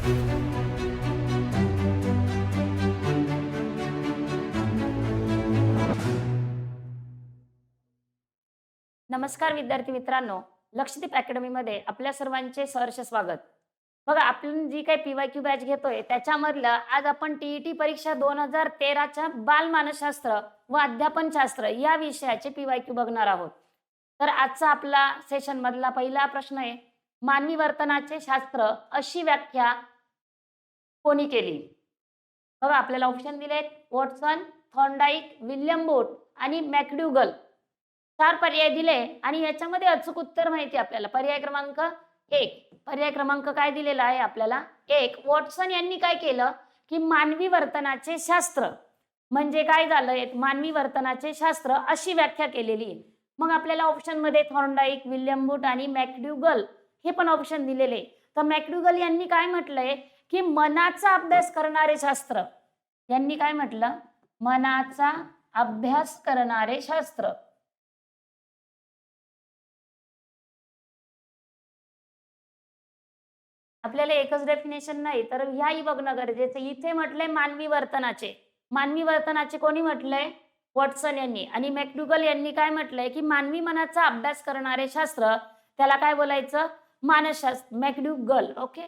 नमस्कार विद्यार्थी मित्रांनो, लक्षदीप अकॅडमीमध्ये आपल्या सर्वांचे सहर्ष स्वागत. बघा, आपण जी काही पीवायक्यू बॅच घेतोय त्याच्यामधलं आज आपण टीईटी परीक्षा 2013च्या बालमानसशास्त्र व अध्यापनशास्त्र या विषयाचे पीवायक्यू बघणार आहोत. तर आजचा आपला सेशन मधला पहिला प्रश्न आहे, मानवी वर्तनाचे शास्त्र अशी व्याख्या कोणी केली? बघा, आपल्याला ऑप्शन दिलेत वॉटसन, थॉर्नडाईक, विल्यम बोट आणि मॅकडुगल. 4 पर्याय दिले आणि याच्यामध्ये अचूक उत्तर माहिती आपल्याला. पर्याय क्रमांक 1. पर्याय क्रमांक काय दिलेला आहे आपल्याला? 1. वॉटसन यांनी काय केलं की मानवी वर्तनाचे शास्त्र म्हणजे काय झालंय, मानवी वर्तनाचे शास्त्र अशी व्याख्या केलेली आहे. मग आपल्याला ऑप्शन मध्ये थॉर्नडाईक, विल्यम बूट आणि मॅकडुगल हे पण ऑप्शन दिलेले. तर मॅकडुगल यांनी काय म्हटलंय की मनाचा अभ्यास करणारे शास्त्र. यांनी काय म्हटलं? मनाचा अभ्यास करणारे शास्त्र. आपल्याला एकच डेफिनेशन नाही तर ह्याही बघणं गरजेचं. इथे म्हटलंय मानवी वर्तनाचे. मानवी वर्तनाचे कोणी म्हटलंय? वॉटसन यांनी. आणि मॅकडुगल यांनी काय म्हटलंय की मानवी मनाचा अभ्यास करणारे शास्त्र, त्याला काय बोलायचं? मानसशास्त्र. मॅकडुगल. ओके,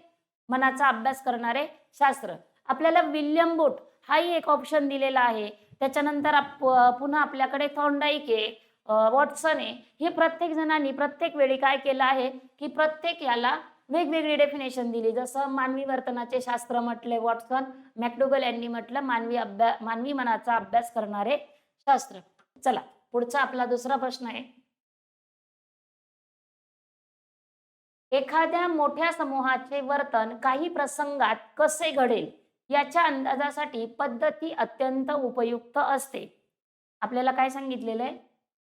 मनाचा अभ्यास करणारे शास्त्र. आपल्याला विल्यम बोट हाही एक ऑप्शन दिलेला आहे. त्याच्यानंतर पुन्हा आपल्याकडे थॉर्नडाईक आहे, वॉटसन आहे. हे प्रत्येक जणांनी प्रत्येक वेळी काय केलं आहे की प्रत्येक याला वेगवेगळी डेफिनेशन दिली. जसं मानवी वर्तनाचे शास्त्र म्हटले वॉटसन, मॅकडुगल यांनी म्हटलं मानवी मनाचा अभ्यास करणारे शास्त्र. चला, पुढचा आपला दुसरा प्रश्न आहे, एखाद्या मोठ्या समूहाचे वर्तन काही प्रसंगात कसे घडेल याच्या अंदाजासाठी पद्धती अत्यंत उपयुक्त असते. आपल्याला काय सांगितलेलं आहे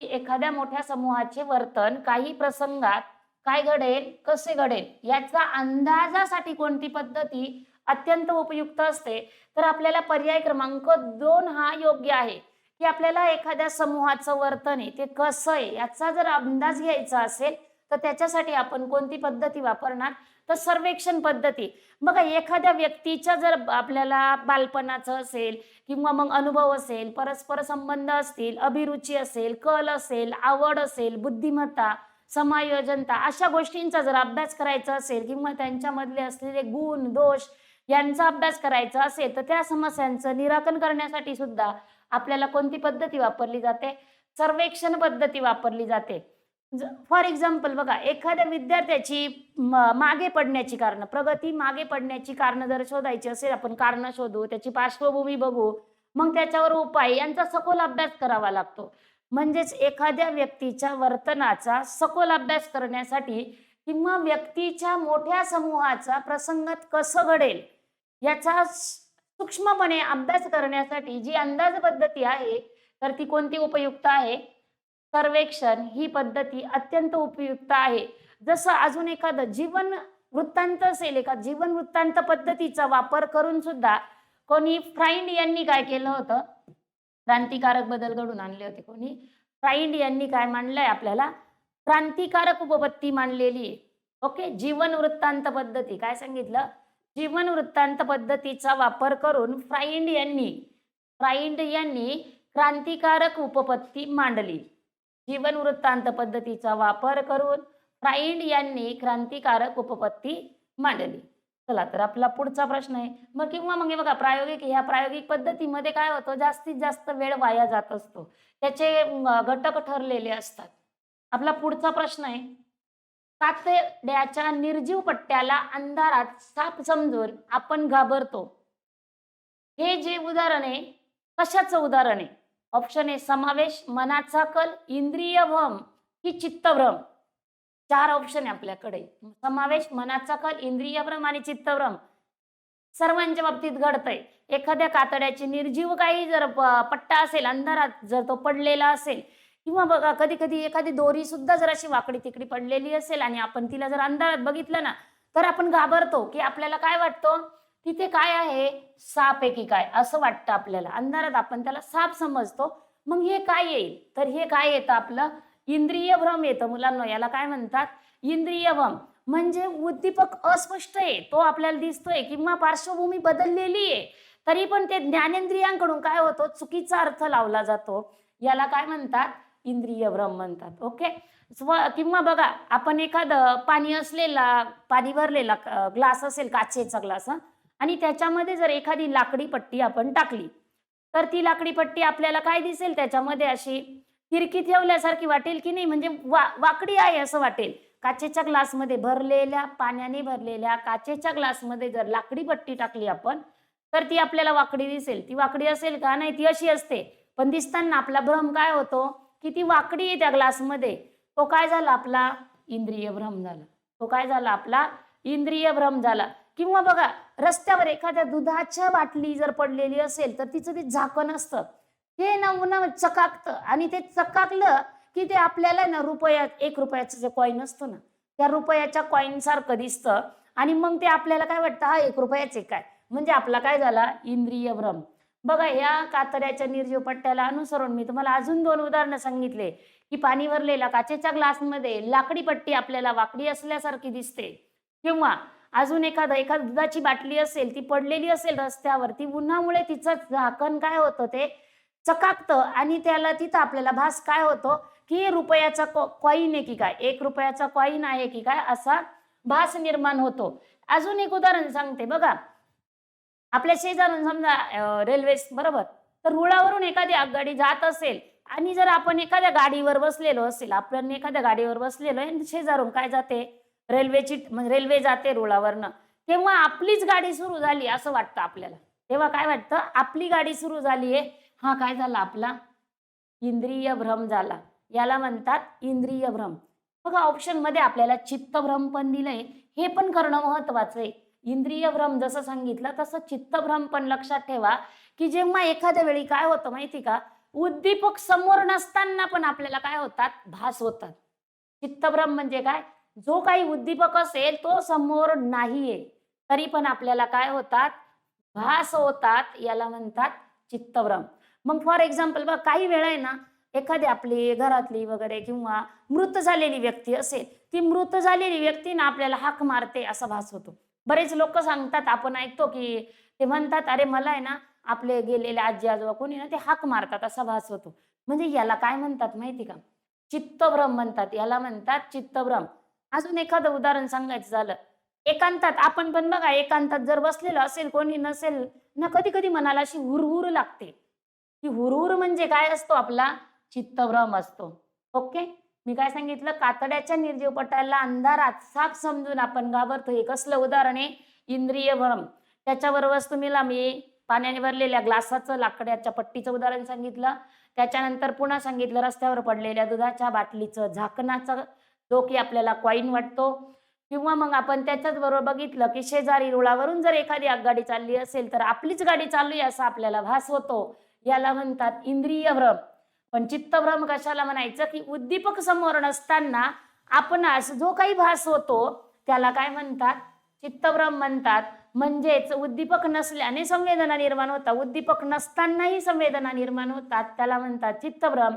की एखाद्या मोठ्या समूहाचे वर्तन काही प्रसंगात काय घडेल, कसे घडेल याचा अंदाजासाठी कोणती पद्धती अत्यंत उपयुक्त असते? तर आपल्याला पर्याय क्रमांक 2 हा योग्य आहे की आपल्याला एखाद्या समूहाचं वर्तन आहे ते कसं आहे याचा जर अंदाज घ्यायचा असेल तर त्याच्यासाठी आपण कोणती पद्धती वापरणार? तर सर्वेक्षण पद्धती. बघा, एखाद्या व्यक्तीच्या जर आपल्याला बालपणाचं असेल किंवा मग अनुभव असेल, परस्पर संबंध असतील, अभिरुची असेल, कल असेल, आवड असेल, बुद्धिमत्ता, समायोजनता अशा गोष्टींचा जर अभ्यास करायचा असेल किंवा त्यांच्यामधले असलेले गुण दोष यांचा अभ्यास करायचा असेल तर त्या समस्यांचं निराकरण करण्यासाठी सुद्धा आपल्याला कोणती पद्धती वापरली जाते? सर्वेक्षण पद्धती वापरली जाते. फॉर एक्झाम्पल बघा, एखाद्या विद्यार्थ्याची मागे पडण्याची कारण, प्रगती मागे पडण्याची कारण जर शोधायची असेल, आपण कारण शोधू, त्याची पार्श्वभूमी बघू, मग त्याच्यावर उपाय यांचा सखोल अभ्यास करावा लागतो. म्हणजेच एखाद्या व्यक्तीच्या वर्तनाचा सखोल अभ्यास करण्यासाठी किंवा व्यक्तीच्या मोठ्या समूहाचा प्रसंगात कसं घडेल याचा सूक्ष्मपणे अभ्यास करण्यासाठी जी अंदाज पद्धती आहे तर ती कोणती उपयुक्त आहे? सर्वेक्षण ही पद्धती अत्यंत उपयुक्त आहे. जसं अजून एखादं जीवन वृत्तांत असेल, एका जीवन वृत्तांत पद्धतीचा वापर करून सुद्धा कोणी फ्राइंड यांनी काय केलं होतं? क्रांतिकारक बदल घडून आणले होते. कोणी? फ्राइंड यांनी काय मांडलंय आपल्याला? क्रांतिकारक उपपत्ती मांडलेली आहे. ओके, जीवन वृत्तांत पद्धती. काय सांगितलं? जीवन वृत्तांत पद्धतीचा वापर करून फ्राइंड यांनी क्रांतिकारक उपपत्ती मांडली. जीवन वृत्तांत पद्धतीचा वापर करून फ्राइंड यांनी क्रांतिकारक उपपत्ती मांडली. चला, तर आपला पुढचा प्रश्न आहे, मग हे बघा, ह्या प्रायोगिक पद्धतीमध्ये काय होतं? जास्तीत जास्त वेळ वाया जात असतो, त्याचे घटक ठरलेले असतात. आपला पुढचा प्रश्न आहे, कातड्याच्या निर्जीव पट्ट्याला अंधारात साप समजून आपण घाबरतो. हे जे उदाहरण आहे कशाचं उदाहरण आहे? ऑप्शन ए समावेश, मनाचा कल, इंद्रिय भ्रम की चित्तभ्रम. 4 ऑप्शन आहे आपल्याकडे. समावेश, मनाचा कल, इंद्रिय भ्रम आणि चित्तभ्रम सर्वांच्या बाबतीत घडतंय. एखाद्या कातड्याची निर्जीव काही जर पट्टा असेल, अंधारात जर तो पडलेला असेल, किंवा बघा कधी कधी एखादी दोरी सुद्धा जर अशी वाकडी तिकडी पडलेली असेल आणि आपण तिला जर अंधारात बघितलं ना तर आपण घाबरतो की आपल्याला काय वाटतं? तिथे काय आहे? साप आहे की काय असं वाटतं आपल्याला. अंधारात आपण त्याला साप समजतो. मग हे काय येईल? तर हे काय येतं? आपलं इंद्रिय भ्रम येतं मुलांना. याला काय म्हणतात? इंद्रिय भ्रम. म्हणजे उद्दीपक अस्पष्ट आहे, तो आपल्याला दिसतोय किंवा पार्श्वभूमी बदललेली आहे, तरी पण ते ज्ञानेंद्रियांकडून काय होतं, चुकीचा अर्थ लावला जातो. याला काय म्हणतात, इंद्रिय भ्रम म्हणतात. ओके. किंवा बघा, आपण एखादं पाणी भरलेला ग्लास असेल, काचेचा ग्लास, आणि त्याच्यामध्ये जर एखादी लाकडी पट्टी आपण टाकली, तर ती लाकडी पट्टी आपल्याला काय दिसेल, त्याच्यामध्ये अशी तिरकी ठेवल्यासारखी वाटेल की नाही, म्हणजे वाकडी आहे असं वाटेल. काचेच्या ग्लासमध्ये पाण्याने भरलेल्या काचेच्या ग्लासमध्ये जर लाकडी पट्टी टाकली आपण, तर ती आपल्याला वाकडी दिसेल. ती वाकडी असेल का? नाही, ती अशी असते. पण दिसताना आपला भ्रम काय होतो, की ती वाकडी आहे त्या ग्लासमध्ये. तो काय झाला, आपला इंद्रिय भ्रम झाला. तो काय झाला, आपला इंद्रिय भ्रम झाला. किंवा बघा, रस्त्यावर एखाद्या दुधाच्या बाटली जर पडलेली असेल, तर तिचं ते झाकण असतं, ते ना चकाकतं, आणि ते चकाकलं की ते आपल्याला ना एक रुपयाचं जे कॉईन असतं ना, त्या रुपयाच्या कॉईन सारखं दिसतं, आणि मग ते आपल्याला काय वाटतं, हा 1 रुपयाचे काय, म्हणजे आपला काय झाला, इंद्रिय भ्रम. बघा, या कातड्याच्या निर्जीव पट्ट्याला अनुसरून मी तुम्हाला अजून 2 उदाहरणं सांगितले, की पाणी भरलेल्या काचेच्या ग्लासमध्ये लाकडी पट्टी आपल्याला वाकडी असल्यासारखी दिसते. किंवा अजून एखादी दुधाची बाटली असेल, ती पडलेली असेल रस्त्यावरती, उन्हामुळे तिचं झाकण काय होतं, ते चकाकतं, आणि त्याला तिथं आपल्याला भास काय होतो, की रुपयाचा कॉईन आहे की काय, 1 रुपयाचा कॉईन आहे की काय, असा भास निर्माण होतो. अजून एक उदाहरण सांगते बघा, आपल्या शेजारून समजा रेल्वे, बरोबर, तर रुळावरून एखादी आगगाडी जात असेल, आणि जर आपण एखाद्या गाडीवर बसलेलो असेल, आपण एखाद्या गाडीवर बसलेलो आहे, शेजारून काय जाते, म्हणजे रेल्वे जाते रुळावरनं, तेव्हा आपलीच गाडी सुरू झाली असं वाटतं आपल्याला. तेव्हा काय वाटतं, आपली गाडी सुरू झाली आहे, हा काय झाला, आपला इंद्रिय भ्रम झाला. याला म्हणतात इंद्रिय भ्रम. बघा, ऑप्शन मध्ये आपल्याला चित्तभ्रम पण दिलंय, हे पण करणं महत्वाचं आहे. इंद्रिय भ्रम जसं सांगितलं तसं चित्तभ्रम पण लक्षात ठेवा, की जेव्हा एखाद्या वेळी काय होतं माहिती का, उद्दीपक समोर नसताना पण आपल्याला काय होतात, भास होतात. चित्तभ्रम म्हणजे काय, जो काही उद्दीपक असेल तो समोर नाहीये, तरी पण आपल्याला काय होतात, भास होतात, याला म्हणतात चित्तभ्रम. मग फॉर एक्झाम्पल बघा, काही वेळा आहे ना, एखादी आपली घरातली वगैरे किंवा मृत झालेली व्यक्ती असेल, ती मृत झालेली व्यक्ती ना आपल्याला हाक मारते असा भास होतो. बरेच लोक सांगतात, आपण ऐकतो की ते म्हणतात, अरे मला आहे ना, आपले गेलेले आजी आजोबा कोणी ना, ते हाक मारतात असा भास होतो. म्हणजे याला काय म्हणतात माहिती का, चित्तभ्रम म्हणतात, याला म्हणतात चित्तभ्रम. अजून एखादं उदाहरण सांगायचं झालं, एकांतात आपण पण बघा, एकांतात जर बसलेलं असेल, कोणी नसेल ना, कधी कधी मनाला अशी हुरहुर लागते. ही हुरहुर म्हणजे काय असतो, आपला चित्तभ्रम असतो. ओके. मी काय सांगितलं, कातड्याच्या निर्जीव पटाला अंधारात साप समजून आपण घाबरतो, हे कसलं उदाहरण आहे, इंद्रिय भ्रम. त्याच्याबरोबरच तुम्हाला मी पाण्याने भरलेल्या ग्लासाचं, लाकडाच्या पट्टीचं उदाहरण सांगितलं. त्याच्यानंतर पुन्हा सांगितलं रस्त्यावर पडलेल्या दुधाच्या बाटलीचं झाकणाचं, जो की आपल्याला कॉईन वाटतो. किंवा मग आपण त्याच्याच बरोबर बघितलं, की शेजारी रुळावरून जर एखादी आगगाडी चालली असेल, तर आपलीच गाडी चालू आहे असा आपल्याला भास होतो, याला म्हणतात इंद्रिय भ्रम. पण चित्तभ्रम कशाला म्हणायचं, की उद्दीपक समोर नसताना आपणास जो काही भास होतो त्याला काय म्हणतात, चित्तभ्रम म्हणतात. म्हणजेच उद्दीपक नसल्याने संवेदना निर्माण होतात, उद्दीपक नसतानाही संवेदना निर्माण होतात, त्याला म्हणतात चित्तभ्रम.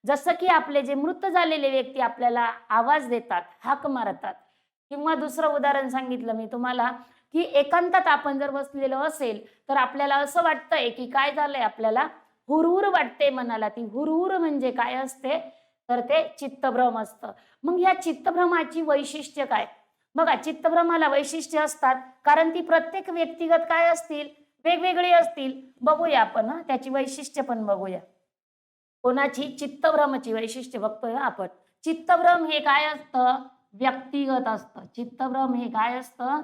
जसं की आपले जे मृत झालेले व्यक्ती आपल्याला आवाज देतात, हाक मारतात. किंवा दुसरं उदाहरण सांगितलं मी तुम्हाला, की एकांतात आपण जर बसलेलो असेल, तर आपल्याला असं वाटतंय की काय झालंय, आपल्याला हुरहुर वाटते मनाला. ती हुरहुर म्हणजे काय असते, तर ते चित्तभ्रम असतं. मग या चित्तभ्रमाची वैशिष्ट्य काय, बघा, चित्तभ्रमाला वैशिष्ट्य असतात, कारण ती प्रत्येक व्यक्तिगत काय असतील, वेगवेगळी असतील. बघूया आपण, त्याची वैशिष्ट्य पण बघूया. कोणाची, चित्तभ्रमाची वैशिष्ट्य बघतोय आपण. चित्तभ्रम हे काय असतं, व्यक्तिगत असतं. चित्तभ्रम हे काय असतं,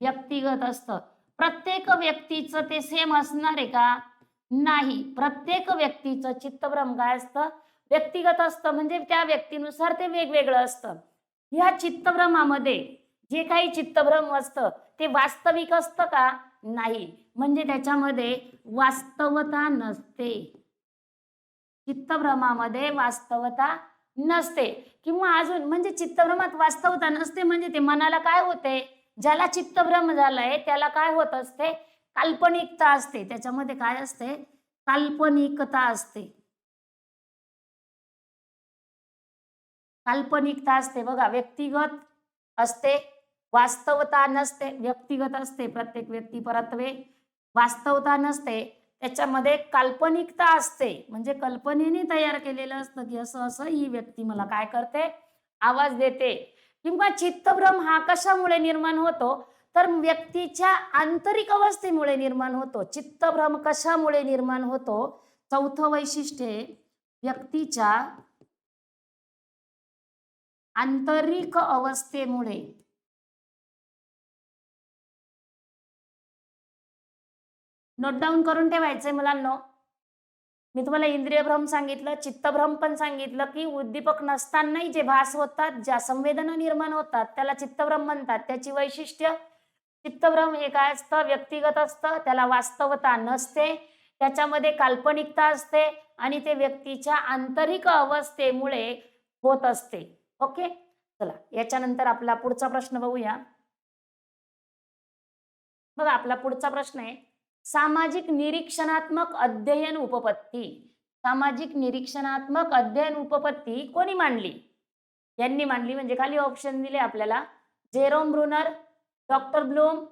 व्यक्तिगत असतं. प्रत्येक व्यक्तीचं ते सेम असणार आहे का, नाही. प्रत्येक व्यक्तीचं चित्तभ्रम काय असतं, व्यक्तिगत असतं, म्हणजे त्या व्यक्तीनुसार ते वेगवेगळं असतं. या चित्तभ्रमामध्ये जे काही चित्तभ्रम असतं ते वास्तविक असतं का, नाही. म्हणजे त्याच्यामध्ये वास्तवता नसते. चित्तभ्रमामध्ये वास्तवता नसते. किंवा अजून म्हणजे चित्तभ्रमात वास्तवता नसते, म्हणजे ते मनाला काय होते, ज्याला चित्तभ्रम झालाय त्याला काय होत असते, काल्पनिकता असते. त्याच्यामध्ये काय असते, काल्पनिकता असते. काल्पनिकता असते बघा, व्यक्तिगत असते, वास्तवता नसते, व्यक्तिगत असते, प्रत्येक व्यक्ती परत्वे, वास्तवता नसते, त्याच्यामध्ये काल्पनिकता असते, म्हणजे कल्पनेने तयार केलेलं असतं की असं असं ही व्यक्ती मला काय करते, आवाज देते. किंवा चित्तभ्रम हा कशामुळे निर्माण होतो, तर व्यक्तीच्या आंतरिक अवस्थेमुळे निर्माण होतो. चित्तभ्रम कशामुळे निर्माण होतो? चौथं वैशिष्ट्य, व्यक्तीच्या आंतरिक अवस्थेमुळे. नोट डाऊन करून ठेवायचंय मुलांनो. मी तुम्हाला इंद्रियभ्रम सांगितलं, चित्तभ्रम पण सांगितलं, की उद्दीपक नसतानाही जे भास होतात, ज्या संवेदना निर्माण होतात त्याला चित्तभ्रम म्हणतात. त्याची वैशिष्ट्य, चित्तभ्रम हे काय असतं, व्यक्तिगत असतं, त्याला वास्तवता नसते, त्याच्यामध्ये काल्पनिकता असते आणि ते व्यक्तीच्या आंतरिक अवस्थेमुळे होत असते. ओके, चला याच्यानंतर आपला पुढचा प्रश्न बघूया. बघा आपला पुढचा प्रश्न आहे, सामाजिक निरीक्षणात्मक अध्ययन उपपत्ती. सामाजिक निरीक्षणात्मक अध्ययन उपपत्ती कोणी मांडली? यांनी मांडली, म्हणजे खाली ऑप्शन दिले आपल्याला, Jerome Bruner, doctor Bloom,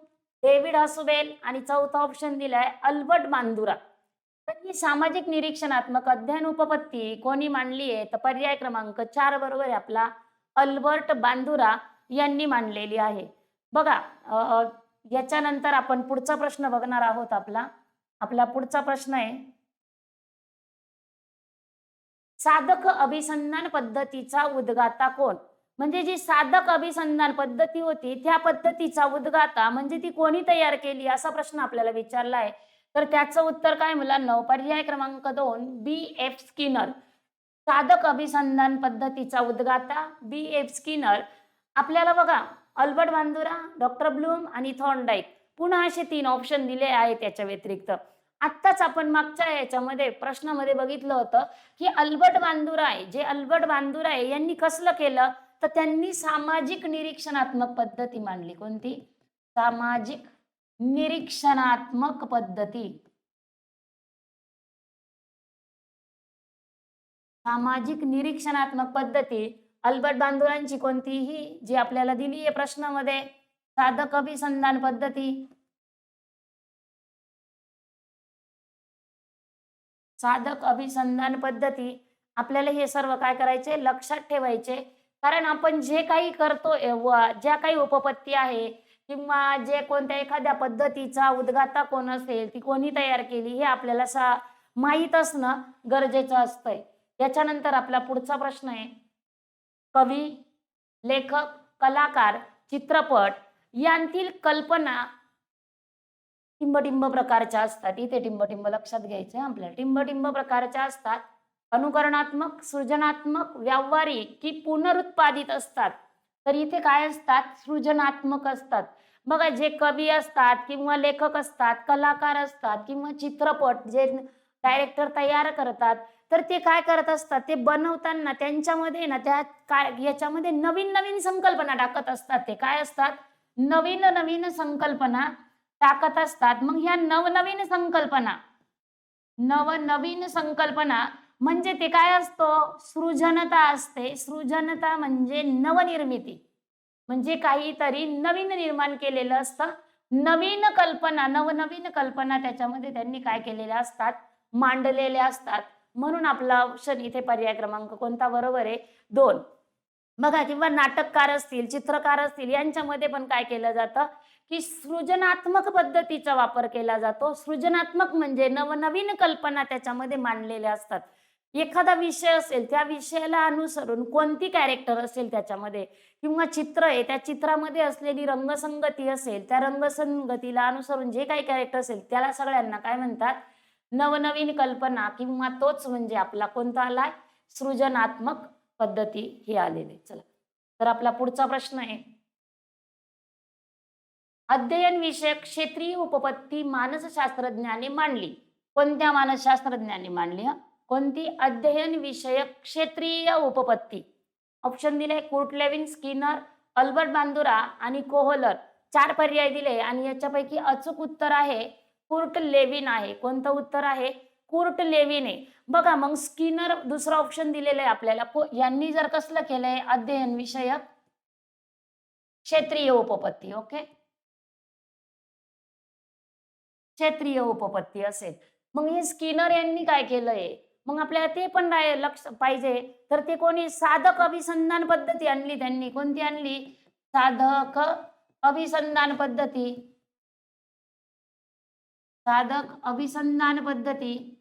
David Ausubel आणि चौथा ऑप्शन दिलाय अल्बर्ट बांदुरा. तर ही सामाजिक निरीक्षणात्मक अध्ययन उपपत्ती कोणी मांडली आहे? तर पर्याय क्रमांक 4 बरोबर आहे आपला, अल्बर्ट बांदुरा यांनी मांडलेली आहे. बघा याच्यानंतर आपण पुढचा प्रश्न बघणार आहोत. आपला पुढचा प्रश्न आहे, साधक अभिसंधान पद्धतीचा उद्गाता कोण? म्हणजे जी साधक अभिसंधान पद्धती होती त्या पद्धतीचा उद्गाता म्हणजे ती कोणी तयार केली, असा प्रश्न आपल्याला विचारला आहे. तर त्याचं उत्तर काय मुलांना? पर्याय क्रमांक 2 B.F. स्किनर. साधक अभिसंधान पद्धतीचा उद्गाता B.F. स्किनर. आपल्याला बघा अल्बर्ट बांदुरा, डॉक्टर ब्लूम आणि थॉर्नडाईक, पुन्हा असे 3 ऑप्शन दिले आहेत. त्याच्या व्यतिरिक्त आत्ताच आपण मागच्या याच्यामध्ये प्रश्नामध्ये बघितलं होतं की अल्बर्ट बांदुरा आहे, जे अल्बर्ट बांदुरा आहे यांनी कसलं केलं, तर त्यांनी सामाजिक निरीक्षणात्मक पद्धती मांडली. कोणती? सामाजिक निरीक्षणात्मक पद्धती. सामाजिक निरीक्षणात्मक पद्धती अल्बर्ट बांदुरांची कोणतीही जी आपल्याला दिली आहे प्रश्नामध्ये, साधक अभिसंधान पद्धती. साधक अभिसंधान पद्धती आपल्याला हे सर्व काय करायचे, लक्षात ठेवायचे. कारण आपण जे काही करतो, ज्या काही उपपत्ती आहे किंवा जे कोणत्या एखाद्या पद्धतीचा उद्गाता कोण असेल, ती कोणी तयार केली, हे आपल्याला माहीत असणं गरजेचं असतंय. याच्यानंतर आपला पुढचा प्रश्न आहे, कवी, लेखक, कलाकार, चित्रपट यांतील कल्पना टिंबटिंब प्रकारच्या असतात. इथे टिंबटिंब लक्षात घ्यायचे आपल्याला. टिंबटिंब प्रकारच्या असतात, अनुकरणात्मक, सृजनात्मक, व्यावहारिक की पुनरुत्पादित असतात. तर इथे काय असतात? सृजनात्मक असतात. बघा जे कवी असतात किंवा लेखक असतात, कलाकार असतात किंवा चित्रपट जे डायरेक्टर तयार करतात, तर ते काय करत असतात, ते बनवताना त्यांच्यामध्ये ना त्या याच्यामध्ये नवीन नवीन संकल्पना टाकत असतात. ते काय असतात? नवीन नवीन संकल्पना टाकत असतात. मग ह्या नवनवीन संकल्पना म्हणजे ते काय असतो? सृजनता असते. सृजनता म्हणजे नवनिर्मिती, म्हणजे काहीतरी नवीन निर्माण केलेलं असतं. नवनवीन कल्पना त्याच्यामध्ये त्यांनी काय केलेल्या असतात? मांडलेल्या असतात. म्हणून आपला ऑप्शन इथे पर्याय क्रमांक कोणता बरोबर आहे? 2. बघा किंवा नाटककार असतील, चित्रकार असतील, यांच्यामध्ये पण काय केलं जातं की सृजनात्मक पद्धतीचा वापर केला जातो. सृजनात्मक म्हणजे नवनवीन कल्पना त्याच्यामध्ये मांडलेल्या असतात. एखादा विषय असेल, त्या विषयाला अनुसरून कोणती कॅरेक्टर असेल त्याच्यामध्ये किंवा चित्र आहे, त्या चित्रामध्ये असलेली रंगसंगती असेल, त्या रंगसंगतीला अनुसरून जे काही कॅरेक्टर असेल त्याला सगळ्यांना काय म्हणतात? नवनवीन कल्पना, किंवा तोच म्हणजे आपला कोणता आलाय? सृजनात्मक पद्धती हे आलेले. चला तर आपला पुढचा प्रश्न आहे, अध्ययन विषयक क्षेत्रीय उपपत्ती मानसशास्त्रज्ञाने मांडली. कोणत्या मानसशास्त्रज्ञांनी मांडली? कोणती? अध्ययन विषयक क्षेत्रीय उपपत्ती. ऑप्शन दिले Kurt Lewin, Skinner, Albert Bandura आणि कोहलर. 4 पर्याय दिले आणि याच्यापैकी अचूक उत्तर आहे कुर्ट लेविन आहे. कोणतं उत्तर आहे? कुर्ट लेविन आहे. बघा मग स्किनर दुसरा ऑप्शन दिलेला आहे आपल्याला. यांनी जर कसलं केलंय? अध्ययन विषयक क्षेत्रीय उपपत्ती. ओके, क्षेत्रीय उपपत्ती असेल. मग हे स्किनर यांनी काय केलंय, मग आपल्याला ते पण लक्ष पाहिजे. तर ते कोणी साधक अभिसंधान पद्धती आणली त्यांनी. कोणती आणली? साधक अभिसंधान पद्धती. साधक अभिसंधान पद्धती.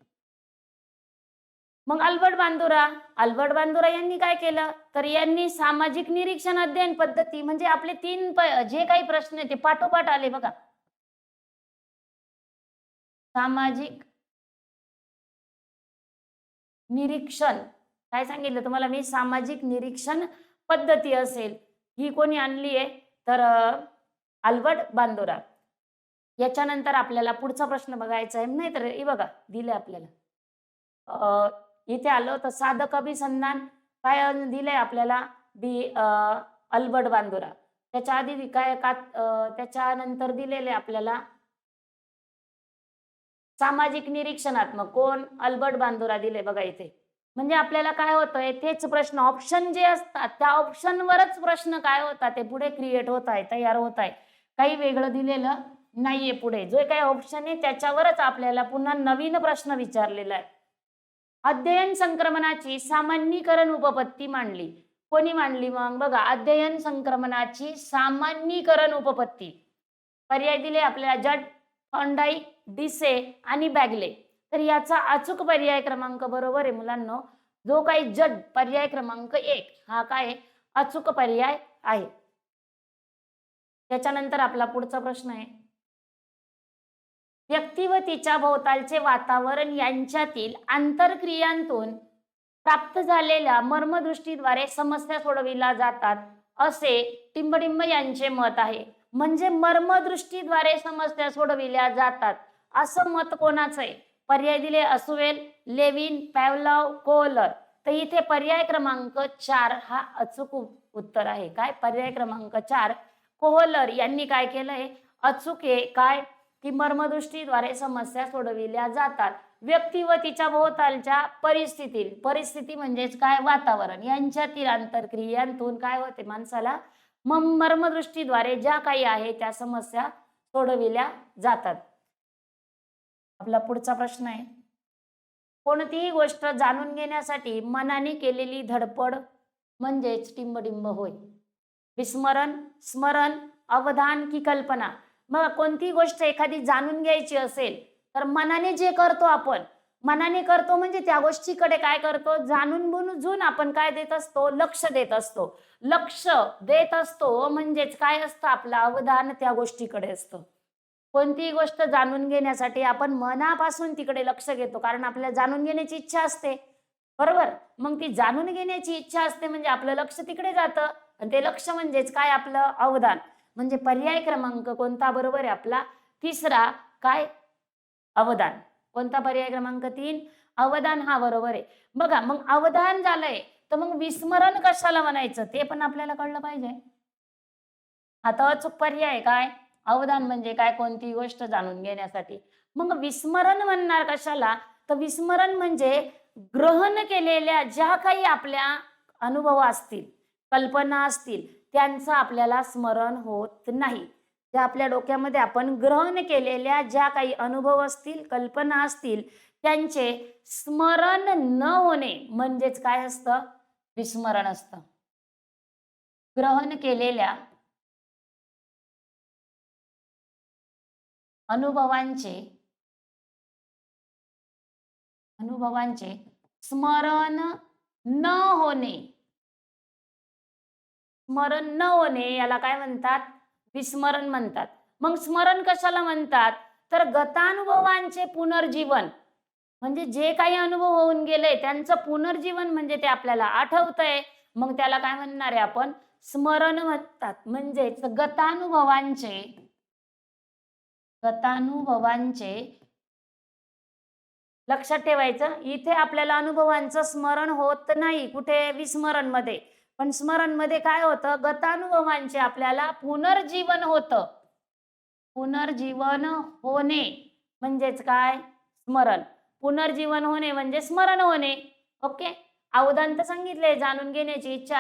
मग अल्बर्ट बांदुरा यांनी काय केलं, तर यांनी सामाजिक निरीक्षण अध्ययन पद्धती, म्हणजे आपले जे काही प्रश्न आहेत ते पाठोपाठ आले बघा. सामाजिक निरीक्षण काय सांगितलं तुम्हाला मी, सामाजिक निरीक्षण पद्धती असेल, ही कोणी आणली आहे, तर अल्बर्ट बांदुरा. याच्यानंतर आपल्याला पुढचा प्रश्न बघायचा आहे, नाही तर हे बघा दिले आपल्याला. इथे आलं तर साधक अभिसंधान काय दिलंय आपल्याला, अल्बर्ट बांदुरा. त्याच्या आधी काय त्याच्यानंतर दिलेले आपल्याला सामाजिक निरीक्षणात्मक, कोण? अल्बर्ट बांदुरा दिले बघा इथे. म्हणजे आपल्याला काय होतंय, तेच प्रश्न ऑप्शन जे असतात त्या ऑप्शनवरच प्रश्न काय होतात ते पुढे क्रिएट होत आहे, तयार होत आहे. काही वेगळं दिलेलं नाहीये पुढे. जो काही ऑप्शन आहे त्याच्यावरच आपल्याला पुन्हा नवीन प्रश्न विचारलेला आहे. अध्ययन संक्रमणाची सामान्यीकरण उपपत्ती मांडली. कोणी मांडली मग बघा, अध्ययन संक्रमणाची सामान्यीकरण उपपत्ती. पर्याय दिले आपल्याला जट, थॉर्नडाईक, डिसे आणि बॅगले. तर याचा अचूक पर्याय क्रमांक बरोबर आहे मुलांनो, जो काही जट पर्याय क्रमांक 1 हा काय अचूक पर्याय आहे. त्याच्यानंतर आपला पुढचा प्रश्न आहे, व्यक्ती व तिच्या भोवतालचे वातावरण यांच्यातील आंतरक्रियांतून प्राप्त झालेल्या मर्मदृष्टीद्वारे समस्या सोडविल्या जातात असे टिंबडिंब यांचे मत आहे. म्हणजे मर्मदृष्टीद्वारे समस्या सोडविल्या जातात असं मत कोणाचं आहे? पर्याय दिले असुवेल, लेविन, पॅव्लव, कोहलर. तर इथे पर्याय क्रमांक 4 हा अचूक उत्तर आहे. काय? पर्याय क्रमांक 4 कोहलर यांनी काय केलंय, अचूक आहे. काय? की मर्मदृष्टीद्वारे समस्या सोडविल्या जातात. व्यक्ती व तिच्या भोवतालच्या परिस्थिती म्हणजेच काय? वातावरण यांच्यातील आंतरक्रियांतून काय होते माणसाला मर्मदृष्टीद्वारे ज्या काही आहे त्या समस्या सोडविल्या जातात. आपला पुढचा प्रश्न आहे, कोणतीही गोष्ट जाणून घेण्यासाठी मनाने केलेली धडपड म्हणजेच टिंबडिंब होय. विस्मरण, स्मरण, अवधान की कल्पना. मग कोणती गोष्ट एखादी जाणून घ्यायची असेल तर मनाने जे करतो आपण, मनाने करतो म्हणजे त्या गोष्टीकडे काय करतो, जाणून बुजून आपण काय देत असतो, लक्ष देत असतो. लक्ष देत असतो म्हणजेच काय असतं, आपलं अवधान त्या गोष्टीकडे असतं. कोणतीही गोष्ट जाणून घेण्यासाठी आपण मनापासून तिकडे लक्ष घेतो, कारण आपल्याला जाणून घेण्याची इच्छा असते, बरोबर. मग ती जाणून घेण्याची इच्छा असते म्हणजे आपलं लक्ष तिकडे जातं, आणि ते लक्ष म्हणजेच काय, आपलं अवधान. म्हणजे पर्याय क्रमांक कोणता बरोबर आहे आपला? तिसरा. काय? अवधान. कोणता? पर्याय क्रमांक 3 अवधान हा बरोबर आहे. बघा, मग अवधान झालंय तर मग विस्मरण कशाला म्हणायचं ते पण आपल्याला कळलं पाहिजे. आता अचूक पर्याय काय? अवधान म्हणजे काय? कोणती गोष्ट जाणून घेण्यासाठी. मग विस्मरण म्हणणार कशाला? तर विस्मरण म्हणजे ग्रहण केलेल्या ज्या काही आपल्या अनुभव असतील, कल्पना असतील, त्यांचं आपल्याला स्मरण होत नाही. ज्या आपल्या डोक्यामध्ये आपण ग्रहण केलेल्या ज्या काही अनुभव असतील, कल्पना असतील, त्यांचे स्मरण न होणे म्हणजेच काय असतं? विस्मरण असतं. ग्रहण केलेल्या अनुभवांचे स्मरण न होणे, स्मरण न होणे याला काय म्हणतात? विस्मरण म्हणतात. मग स्मरण कशाला म्हणतात? तर गतानुभवांचे पुनर्जीवन, म्हणजे जे काही अनुभव होऊन गेले त्यांचं पुनर्जीवन, म्हणजे ते आपल्याला आठवतंय, मग त्याला काय म्हणणार आहे आपण? स्मरण म्हणतात. म्हणजेच गतानुभवांचे लक्षात ठेवायचं, इथे आपल्याला अनुभवांचं स्मरण होत नाही. कुठे? विस्मरण मध्ये. पण स्मरण मध्ये काय होतं? गतानुभवांचे आपल्याला पुनर्जीवन होतं. पुनर्जीवन होणे म्हणजेच काय? स्मरण. पुनर्जीवन होणे म्हणजे स्मरण होणे. ओके. अवधान तर सांगितले, जाणून घेण्याची इच्छा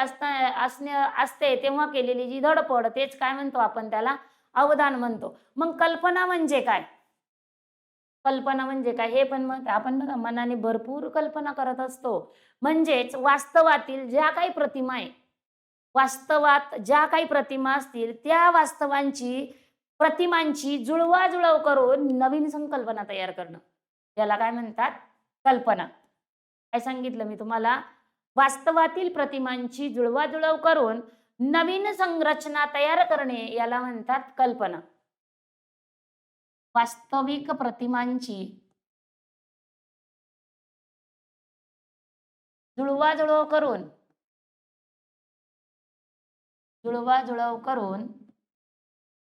असते तेव्हा केलेली जी धडपड, तेच काय म्हणतो आपण त्याला अवधान म्हणतो. मग कल्पना म्हणजे काय? कल्पना म्हणजे काय हे पण मग आपण बघा मनाने भरपूर कल्पना करत असतो. म्हणजेच वास्तवातील ज्या काही प्रतिमा आहे, वास्तवात ज्या काही प्रतिमा असतील त्या प्रतिमांची जुळवाजुळव करून नवीन संकल्पना तयार करणं. याला काय म्हणतात? कल्पना. काय सांगितलं मी तुम्हाला? वास्तवातील प्रतिमांची जुळवाजुळव करून नवीन संरचना तयार करणे याला म्हणतात कल्पना. वास्तविक प्रतिमांची जुळवाजुळव करून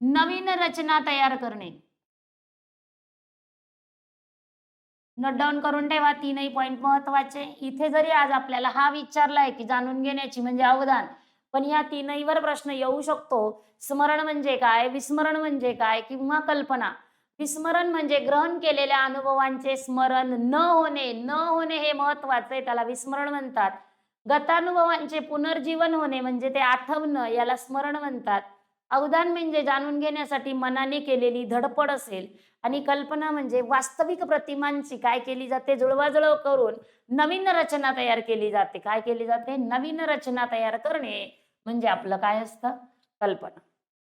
नवीन रचना तयार करणे. नोट डाउन करून ठेवा, तीनही पॉइंट महत्वाचे. इथे जरी आज आपल्याला हा विचारलाय की जाणून घेण्याची म्हणजे अवधान, पण ह्या तीनहीवर प्रश्न येऊ शकतो. स्मरण म्हणजे काय, विस्मरण म्हणजे काय किंवा कल्पना. विस्मरण म्हणजे ग्रहण केलेल्या अनुभवांचे स्मरण न होणे हे महत्वाचं आहे, त्याला विस्मरण म्हणतात. गतानुभवांचे पुनर्जीवन होणे म्हणजे ते आठवणं, याला स्मरण म्हणतात. अवधान म्हणजे जाणून घेण्यासाठी मनाने केलेली धडपड असेल आणि कल्पना म्हणजे वास्तविक प्रतिमांची काय केली जाते, जुळवाजुळव करून नवीन रचना तयार केली जाते. काय केली जाते? नवीन रचना तयार करणे म्हणजे आपलं काय असतं? कल्पना.